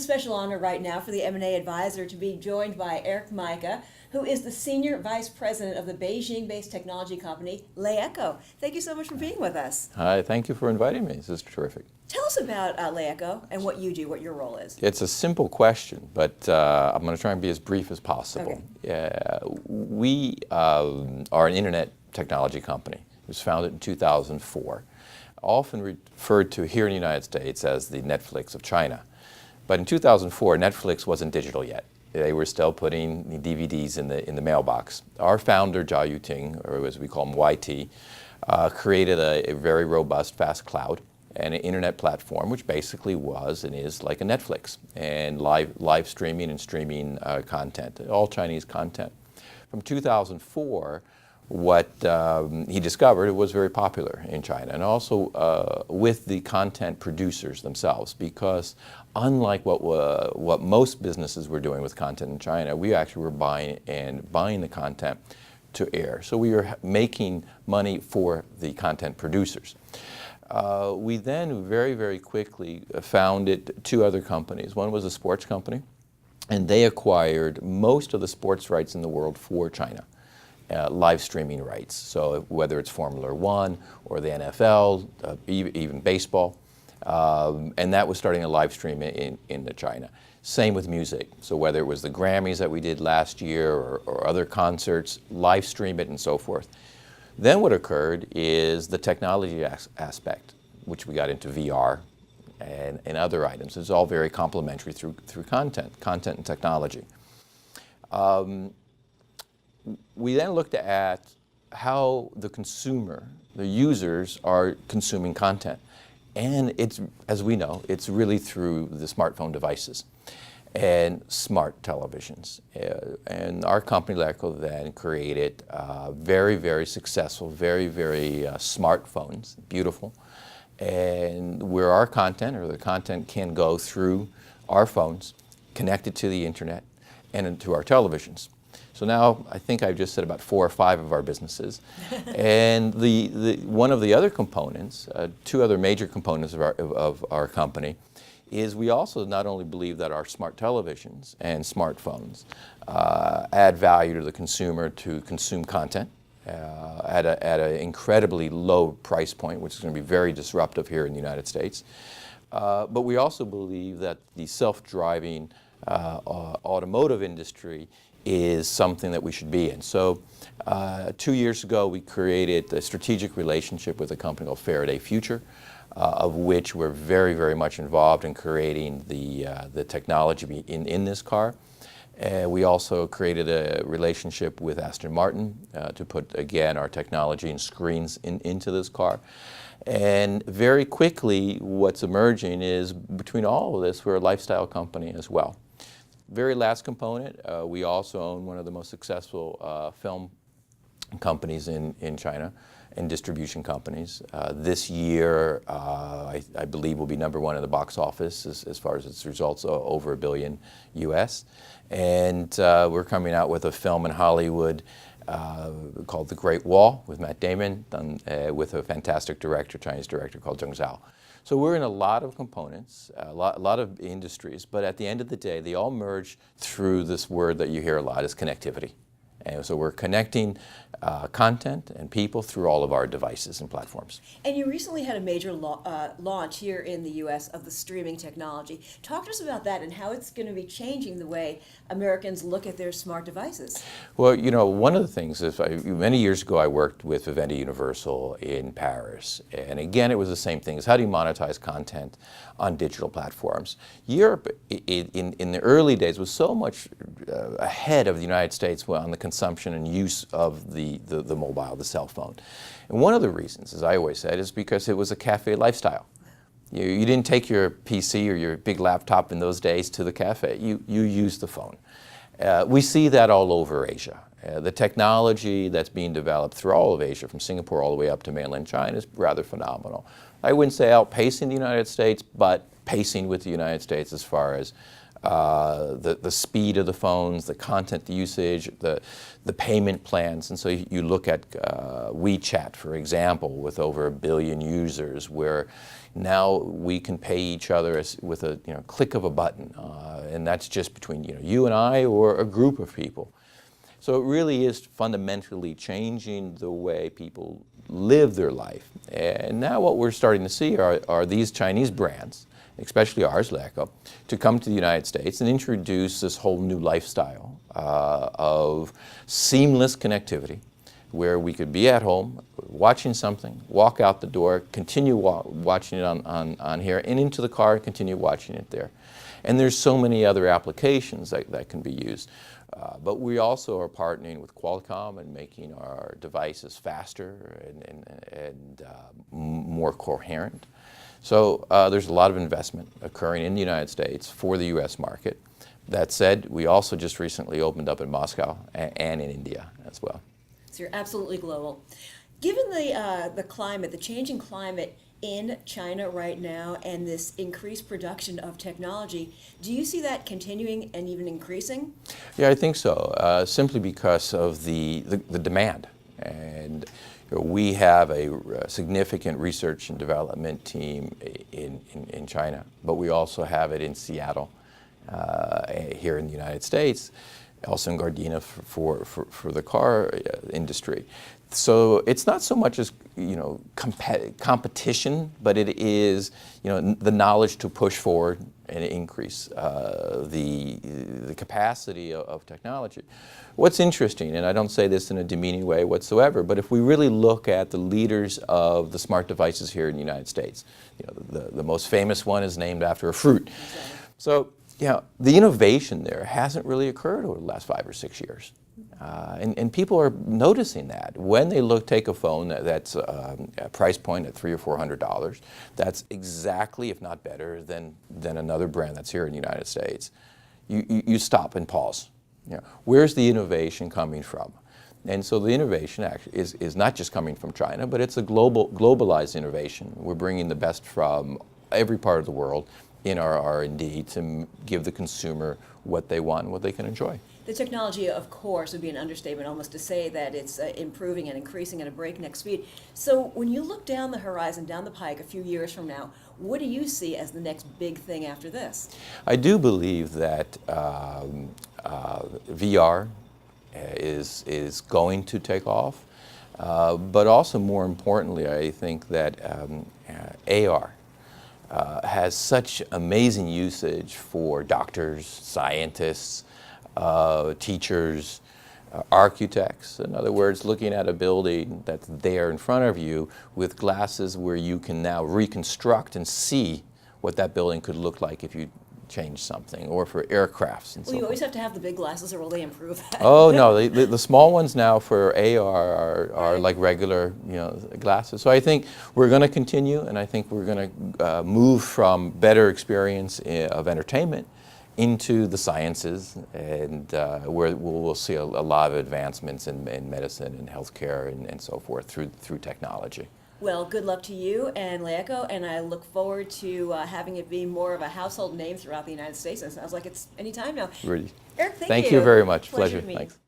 special honor right now for the M&A advisor to be joined by Mika, who is the Senior Vice President of the Beijing-based technology company, LeEco. Thank you so much for being with us. Hi, thank you for inviting me. This is terrific. Tell us about LeEco and what you do, what your role is. It's a simple question, but I'm going to try and be as brief as possible. Okay. We are an internet technology company. It was founded in 2004. Often referred to here in the United States as the Netflix of China. But in 2004, Netflix wasn't digital yet. They were still putting the DVDs in the mailbox. Our founder, Jia Yuting, or as we call him, YT, created a very robust, fast cloud and an internet platform, which basically was and is like a Netflix, and live streaming and streaming content, all Chinese content. From 2004, what he discovered, it was very popular in China, and also with the content producers themselves, because unlike what most businesses were doing with content in China, we actually were buying the content to air. So we were making money for the content producers. We then very, very quickly founded two other companies. One was a sports company, and they acquired most of the sports rights in the world for China. Live streaming rights, so whether it's Formula One or the NFL, even baseball, and that was starting a live stream into China. Same with music, so whether it was the Grammys that we did last year or other concerts, live stream it and so forth. Then what occurred is the technology aspect, which we got into VR and other items. It's all very complementary through content and technology. We then looked at how the consumer, the users, are consuming content. And it's, as we know, it's really through the smartphone devices and smart televisions. And our company, LeEco, then created very, very successful, very, very smartphones, beautiful, and where our content, or the content, can go through our phones, connected to the internet, and into our televisions. So now I think I've just said about 4 or 5 of our businesses. And one of the other components, two other major components of our company, is we also not only believe that our smart televisions and smartphones add value to the consumer to consume content at an incredibly low price point, which is going to be very disruptive here in the United States. But we also believe that the self-driving automotive industry is something that we should be in. So 2 years ago, we created a strategic relationship with a company called Faraday Future, of which we're very, very much involved in creating the technology in this car. We also created a relationship with Aston Martin to put, again, our technology and screens into this car. And very quickly, what's emerging is, between all of this, we're a lifestyle company as well. Very last component, we also own one of the most successful film companies in China, and distribution companies. This year, I believe will be #1 in the box office as far as its results, over $1 billion US. And we're coming out with a film in Hollywood called The Great Wall with Matt Damon, done with a fantastic director, Chinese director called Zheng Zhao. So we're in a lot of components, a lot of industries, but at the end of the day, they all merge through this word that you hear a lot, is connectivity. And so we're connecting content and people through all of our devices and platforms. And you recently had a major launch here in the U.S. of the streaming technology. Talk to us about that and how it's going to be changing the way Americans look at their smart devices. Well, you know, one of the things is, many years ago I worked with Vivendi Universal in Paris. And again, it was the same thing, is how do you monetize content on digital platforms? Europe, in the early days, was so much ahead of the United States on the consumption and use of the mobile, the cell phone. And one of the reasons, as I always said, is because it was a cafe lifestyle. You didn't take your PC or your big laptop in those days to the cafe. You used the phone. We see that all over Asia. The technology that's being developed through all of Asia, from Singapore all the way up to mainland China, is rather phenomenal. I wouldn't say outpacing the United States, but pacing with the United States as far as the speed of the phones, the content usage, the payment plans. And so you look at WeChat, for example, with over 1 billion users, where now we can pay each other with a click of a button, and that's just between you and I or a group of people. So it really is fundamentally changing the way people live their life. And now what we're starting to see are these Chinese brands, especially ours, LeEco, to come to the United States and introduce this whole new lifestyle of seamless connectivity, where we could be at home watching something, walk out the door, continue watching it on here, and into the car, continue watching it there. And there's so many other applications that can be used. But we also are partnering with Qualcomm and making our devices faster and more coherent. So there's a lot of investment occurring in the United States for the U.S. market. That said, we also just recently opened up in Moscow and in India as well. So you're absolutely global. Given the climate, the changing climate in China right now, and this increased production of technology, do you see that continuing and even increasing? Yeah, I think so, simply because of the demand. And we have a significant research and development team in China, but we also have it in Seattle, here in the United States, also in Gardena for the car industry. So it's not so much as competition, but it is the knowledge to push forward and increase the capacity of technology. What's interesting, and I don't say this in a demeaning way whatsoever, but if we really look at the leaders of the smart devices here in the United States, the most famous one is named after a fruit. Exactly. So the innovation there hasn't really occurred over the last 5 or 6 years. And people are noticing that. When they take a phone that's a price point at $300 or $400, that's exactly, if not better, than another brand that's here in the United States. You stop and pause. Where's the innovation coming from? And so the innovation actually is not just coming from China, but it's a globalized innovation. We're bringing the best from every part of the world in our R&D to give the consumer what they want and what they can enjoy. The technology, of course, would be an understatement almost to say that it's improving and increasing at a breakneck speed. So when you look down the horizon, down the pike a few years from now, what do you see as the next big thing after this? I do believe that VR is going to take off, but also more importantly, I think that AR has such amazing usage for doctors, scientists, teachers, architects. In other words, looking at a building that's there in front of you with glasses where you can now reconstruct and see what that building could look like if you change something, or for aircrafts and so Well, you forth. always have to have the big glasses, or will they improve that? Oh no, the small ones now for AR are like regular glasses. So I think we're going to continue, and I think we're going to move from better experience of entertainment into the sciences, and where we'll see a lot of advancements in medicine and healthcare and so forth through technology. Well, good luck to you and LeEco, and I look forward to having it be more of a household name throughout the United States. And it sounds like it's any time now. Really. Eric, Thank you very much. Pleasure. to meet you. Thanks.